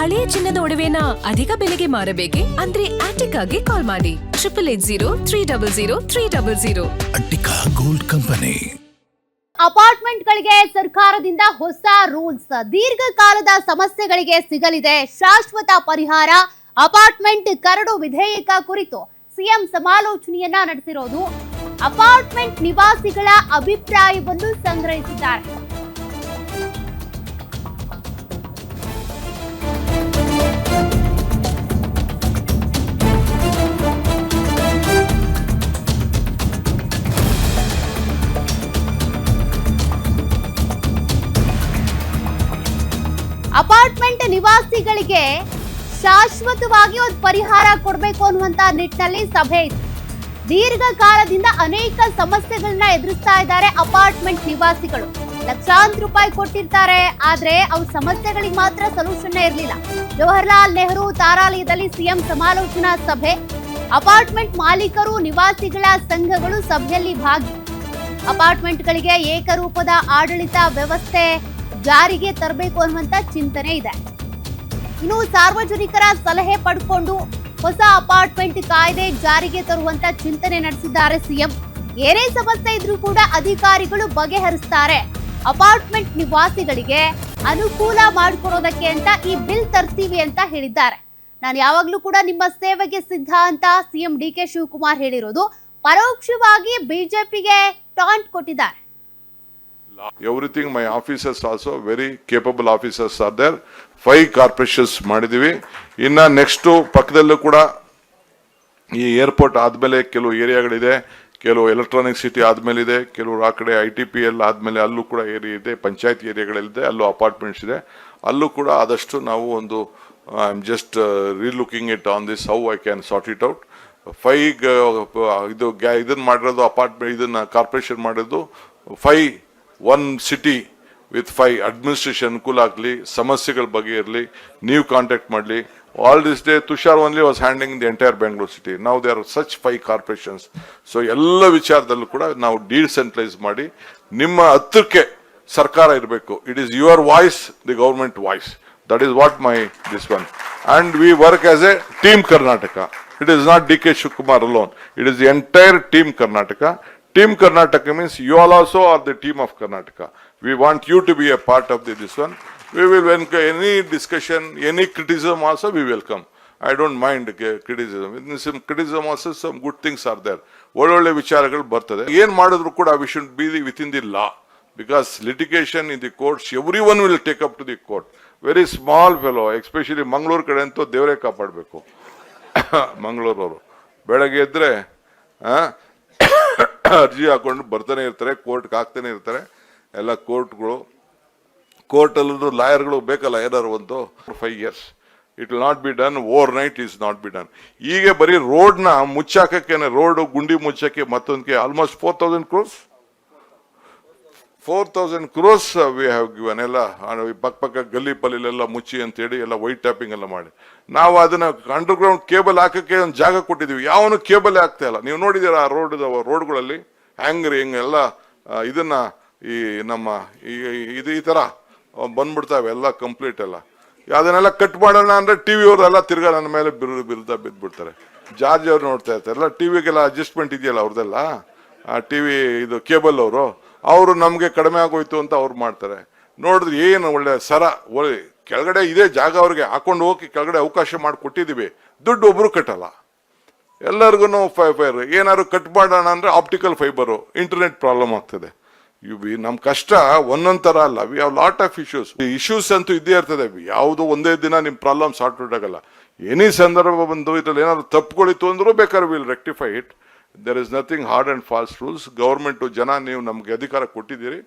ಹಳೆಯ ಚಿನ್ನದ ಒಡವೆನ ಅಧಿಕ ಬೆಲೆಗೆ ಮಾರಬೇಕೆ? ಅಂದ್ರೆ ಆಟಿಕಾಗೆ ಕಾಲ್ ಮಾಡಿ 8880300300. Attica gold company. ಅಪಾರ್ಟ್ಮೆಂಟ್ಗಳಿಗೆ ಸರ್ಕಾರದಿಂದ ಹೊಸ ರೂಲ್ಸ್. ದೀರ್ಘಕಾಲದ ಸಮಸ್ಯೆಗಳಿಗೆ ಸಿಗಲಿದೆ ಶಾಶ್ವತ ಪರಿಹಾರ. ಅಪಾರ್ಟ್ಮೆಂಟ್ ಕರಡು ವಿಧೇಯಕ ಕುರಿತು ಸಿಎಂ ಸಮಾಲೋಚನೆಯನ್ನ ನಡೆಸಿರೋದು. ಅಪಾರ್ಟ್ಮೆಂಟ್ ನಿವಾಸಿಗಳ ಅಭಿಪ್ರಾಯವನ್ನು ಸಂಗ್ರಹಿಸಿದ್ದಾರೆ. ಅಪಾರ್ಟ್ಮೆಂಟ್ ನಿವಾಸಿಗಳಿಗೆ ಶಾಶ್ವತವಾಗಿ ಒಂದು ಪರಿಹಾರ ಕೊಡಬೇಕು ಅನ್ನುವಂತ ನಿಟ್ಟಿನಲ್ಲಿ ಸಭೆ ಇತ್ತು. ದೀರ್ಘಕಾಲದಿಂದ ಅನೇಕ ಸಮಸ್ಯೆಗಳನ್ನ ಎದುರಿಸ್ತಾ ಇದ್ದಾರೆ ಅಪಾರ್ಟ್ಮೆಂಟ್ ನಿವಾಸಿಗಳು. ಲಕ್ಷಾಂತರ ರೂಪಾಯಿ ಕೊಟ್ಟಿರ್ತಾರೆ, ಆದ್ರೆ ಅವ್ರ ಸಮಸ್ಯೆಗಳಿಗೆ ಮಾತ್ರ ಸೊಲ್ಯೂಷನ್ ಇರಲಿಲ್ಲ. ಜವಾಹರ್ಲಾಲ್ ನೆಹರು ತಾರಾಲಯದಲ್ಲಿ ಸಿಎಂ ಸಮಾಲೋಚನಾ ಸಭೆ. ಅಪಾರ್ಟ್ಮೆಂಟ್ ಮಾಲೀಕರು ನಿವಾಸಿಗಳ ಸಂಘಗಳು ಸಭೆಯಲ್ಲಿ ಭಾಗಿ. ಅಪಾರ್ಟ್ಮೆಂಟ್ಗಳಿಗೆ ಏಕರೂಪದ ಆಡಳಿತ ವ್ಯವಸ್ಥೆ ಜಾರಿಗೆ ತರಬೇಕು ಅನ್ನುವಂತ ಚಿಂತನೆ ಇದೆ. ಇನ್ನು ಸಾರ್ವಜನಿಕರ ಸಲಹೆ ಪಡ್ಕೊಂಡು ಹೊಸ ಅಪಾರ್ಟ್ಮೆಂಟ್ ಕಾಯ್ದೆ ಜಾರಿಗೆ ತರುವಂತ ಚಿಂತನೆ ನಡೆಸಿದ್ದಾರೆ ಸಿಎಂ. ಏನೇ ಸಮಸ್ಯೆ ಇದ್ರೂ ಕೂಡ ಅಧಿಕಾರಿಗಳು ಬಗೆಹರಿಸ್ತಾರೆ. ಅಪಾರ್ಟ್ಮೆಂಟ್ ನಿವಾಸಿಗಳಿಗೆ ಅನುಕೂಲ ಮಾಡಿಕೊಡೋದಕ್ಕೆ ಅಂತ ಈ ಬಿಲ್ ತರ್ತೀವಿ ಅಂತ ಹೇಳಿದ್ದಾರೆ. ನಾನು ಯಾವಾಗ್ಲೂ ಕೂಡ ನಿಮ್ಮ ಸೇವೆಗೆ ಸಿದ್ಧ ಅಂತ ಸಿಎಂ ಡಿಕೆ ಶಿವಕುಮಾರ್ ಹೇಳಿರೋದು. ಪರೋಕ್ಷವಾಗಿ ಬಿಜೆಪಿಗೆ ಟಾಂಟ್ ಕೊಟ್ಟಿದ್ದಾರೆ. Everything, my officers also very capable officers are there. 5 corporations ಮಾಡಿದೀವಿ. ಇನ್ನ ನೆಕ್ಸ್ಟ್ ಪಕ್ಕದಲ್ಲೂ ಕೂಡ ಈ ಏರ್ಪೋರ್ಟ್ ಆದ್ಮೇಲೆ ಕೆಲವು ಏರಿಯಾಗಳಿದೆ, ಕೆಲವು ಎಲೆಕ್ಟ್ರಾನಿಕ್ ಸಿಟಿ ಆದ್ಮೇಲೆ ಇದೆ, ಕೆಲವು ಆ ಕಡೆ ITPL ಆದ್ಮೇಲೆ ಅಲ್ಲೂ ಕೂಡ ಏರಿಯಾ ಇದೆ, ಪಂಚಾಯತ್ ಏರಿಯಾಗಳಿದೆ, ಅಲ್ಲೂ ಅಪಾರ್ಟ್ಮೆಂಟ್ಸ್ ಇದೆ. ಅಲ್ಲೂ ಕೂಡ ಆದಷ್ಟು ನಾವು ಒಂದು I am just relooking it on this how I can sort it out. 5 ಇದನ್ನ ಮಾಡಿರೋದು ಅಪಾರ್ಟ್ಮೆಂಟ್, ಇದನ್ನ ಕಾರ್ಪೊರೇಷನ್ ಮಾಡಿರೋದು 5 1 city with 5 administration ಅನುಕೂಲ ಆಗಲಿ, ಸಮಸ್ಯೆಗಳ ಬಗ್ಗೆ ಇರಲಿ, ನೀವು ಕಾಂಟ್ಯಾಕ್ಟ್ ಮಾಡಲಿ. All this day Tushar only was handling the entire Bangalore city. Now there are such 5 corporations. So ಎಲ್ಲ ವಿಚಾರದಲ್ಲೂ ಕೂಡ ನಾವು ಡಿಸೆಂಟ್ರಲೈಸ್ ಮಾಡಿ ನಿಮ್ಮ ಹತ್ರಕ್ಕೆ ಸರ್ಕಾರ ಇರಬೇಕು. It is your voice, the government voice. That is what my this one. And we work as a team Karnataka. It is not DK Shivakumar alone. It is the entire team Karnataka. Team Karnataka means you all also are the team of Karnataka. We want you to be a part of this one. We will, when any discussion, any criticism also we welcome. I don't mind criticism. In some criticism also some good things are there. ಒಳ್ಳೊಳ್ಳೆ ವಿಚಾರಗಳು ಬರ್ತದೆ. ಏನ್ ಮಾಡಿದ್ರು ಕೂಡ we should be within the law. Because litigation in the courts, everyone will take up to the court. Very small fellow, especially Mangaluru ಕಡೆ ಅಂತೂ ದೇವರೇ ಕಾಪಾಡಬೇಕು. ಮಂಗಳೂರವರು ಬೆಳಗ್ಗೆ ಎದ್ರೆ ಅರ್ಜಿ ಹಾಕೊಂಡು ಬರ್ತಾನೆ ಇರ್ತಾರೆ, ಕೋರ್ಟ್ಗೆ ಹಾಕ್ತಾನೆ ಇರ್ತಾರೆ. ಎಲ್ಲ ಕೋರ್ಟಲ್ಲೂ ಲಾಯರ್ಗಳು ಬೇಕಲ್ಲ, ಏನಾರು ಒಂದು 5 years. It will not be done overnight, is not be done. ಈಗ ಬರೀ ರೋಡ್ನ ಮುಚ್ಚಾಕೇನೆ, ರೋಡ್ ಗುಂಡಿ ಮುಚ್ಚಕ್ಕೆ ಮತ್ತೊಂದಕ್ಕೆ almost 4,000 crores we have given. ಎಲ್ಲ ಪಕ್ಕ ಗಲ್ಲಿ ಪಲ್ಲಿಲೆಲ್ಲ ಮುಚ್ಚಿ ಅಂತೇಳಿ ಎಲ್ಲ ವೈಟ್ ಟ್ಯಾಪಿಂಗ್ ಎಲ್ಲ ಮಾಡಿ ನಾವು ಅದನ್ನ ಅಂಡರ್ಗ್ರೌಂಡ್ ಕೇಬಲ್ ಹಾಕಕ್ಕೆ ಒಂದು ಜಾಗ ಕೊಟ್ಟಿದ್ದೀವಿ. ಯಾವನು ಕೇಬಲ್ ಆಗ್ತಾ ಇಲ್ಲ. ನೀವು ನೋಡಿದ್ದೀರಾ ಆ ರೋಡ್ಗಳಲ್ಲಿ ಹ್ಯಾಂಗರಿಂಗ್ ಎಲ್ಲ ಇದನ್ನ ಈ ನಮ್ಮ ಈ ತರ ಬಂದ್ಬಿಡ್ತಾವೆ ಎಲ್ಲ ಕಂಪ್ಲೀಟ್ ಎಲ್ಲ. ಅದನ್ನೆಲ್ಲ ಕಟ್ ಮಾಡೋಣ ಅಂದ್ರೆ ಟಿವಿ ಅವ್ರೆಲ್ಲ ತಿರ್ಗಾ ನನ್ನ ಮೇಲೆ ಬಿದ್ದ್ಬಿಡ್ತಾರೆ. ಜಾರ್ಜ್ ಅವ್ರು ನೋಡ್ತಾ ಇರ್ತಾರೆ. ಎಲ್ಲ ಟಿವಿಗೆಲ್ಲ ಅಡ್ಜಸ್ಟ್ಮೆಂಟ್ ಇದೆಯಲ್ಲ ಅವ್ರದ್ದೆಲ್ಲ, ಆ ಟಿವಿ ಇದು ಕೇಬಲ್ ಅವರು ನಮ್ಗೆ ಕಡಿಮೆ ಆಗೋಯ್ತು ಅಂತ ಅವ್ರು ಮಾಡ್ತಾರೆ. ನೋಡಿದ್ರೆ ಏನು ಒಳ್ಳೆ ಕೆಳಗಡೆ ಇದೇ ಜಾಗ ಅವ್ರಿಗೆ ಹಾಕೊಂಡು ಹೋಗಿ ಕೆಳಗಡೆ ಅವಕಾಶ ಮಾಡಿ ಕೊಟ್ಟಿದ್ದೀವಿ. ದುಡ್ಡು ಒಬ್ರು ಕಟ್ಟಲ್ಲ, ಎಲ್ಲರಿಗೂ ಫೈಬರ್ ಏನಾದ್ರು ಕಟ್ ಮಾಡೋಣ ಅಂದ್ರೆ ಆಪ್ಟಿಕಲ್ ಫೈಬರು, ಇಂಟರ್ನೆಟ್ ಪ್ರಾಬ್ಲಮ್ ಆಗ್ತದೆ. ನಮ್ ಕಷ್ಟ ಒಂದೊಂದ್ ತರ ಅಲ್ಲ. We have lot of issues ಅಂತೂ ಇದ್ದೇ ಇರ್ತದೆ. ಯಾವುದೋ ಒಂದೇ ದಿನ ನಿಮ್ ಪ್ರಾಬ್ಲಮ್ ಸಾರ್ಟ್ ಔಟ್ ಆಗಲ್ಲ. ಎನಿ ಸಂದರ್ಭ ಬಂದು ಇದ್ರಲ್ಲಿ ಏನಾದ್ರು ತಪ್ಪುಗಳಿತ್ತು ಅಂದ್ರೂ ಬೇಕಾದ್ರೆ will rectify it. There is nothing hard and fast rules. Government ಜನ ನೀವು ನಮ್ಗೆ ಅಧಿಕಾರ ಕೊಟ್ಟಿದ್ದೀರಿ,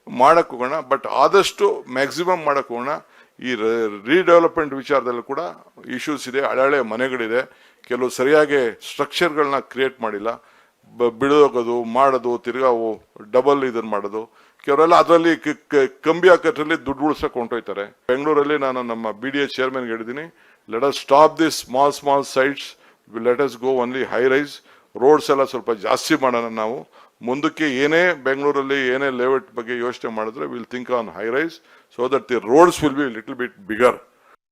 ಮಾಡಕ್ ಹೋಗೋಣ. ಬಟ್ ಆದಷ್ಟು ಮ್ಯಾಕ್ಸಿಮಮ್ ಮಾಡಕ್ ಹೋಗೋಣ. ಈ ರೀಡೆವಲಪ್ಮೆಂಟ್ ವಿಚಾರದಲ್ಲೂ ಕೂಡ ಇಶ್ಯೂಸ್ ಇದೆ. ಹಳೆ ಮನೆಗಳಿದೆ, ಕೆಲವು ಸರಿಯಾಗಿ ಸ್ಟ್ರಕ್ಚರ್ಗಳನ್ನ ಕ್ರಿಯೇಟ್ ಮಾಡಿಲ್ಲ. ಬಿಡೋಗೋದು ಮಾಡೋದು, ತಿರ್ಗಾ ಡಬಲ್ ಇದನ್ನ ಮಾಡೋದು. ಕೆಲವರೆಲ್ಲ ಅದರಲ್ಲಿ ಕಂಬಿ ಹಾಕೋದ್ರಲ್ಲಿ ದುಡ್ಡು ಉಳಿಸಕ್ಕೆ ಹೊಂಟೋಯ್ತಾರೆ. ಬೆಂಗಳೂರಲ್ಲಿ ನಾನು ನಮ್ಮ BDA ಚೇರ್ಮನ್ಗೆ ಹೇಳಿದ್ದೀನಿ, let us stop this small sites, let us go only high rise. Roads ಎಲ್ಲ ಸ್ವಲ್ಪ ಜಾಸ್ತಿ ಮಾಡೋಣ. ನಾವು ಮುಂದಕ್ಕೆ ಏನೇ ಬೆಂಗಳೂರಲ್ಲಿ ಏನೇ ಲೇಔಟ್ ಬಗ್ಗೆ ಯೋಚನೆ ಮಾಡಿದ್ರೆ will think on high rise, so that the roads will be little bit bigger.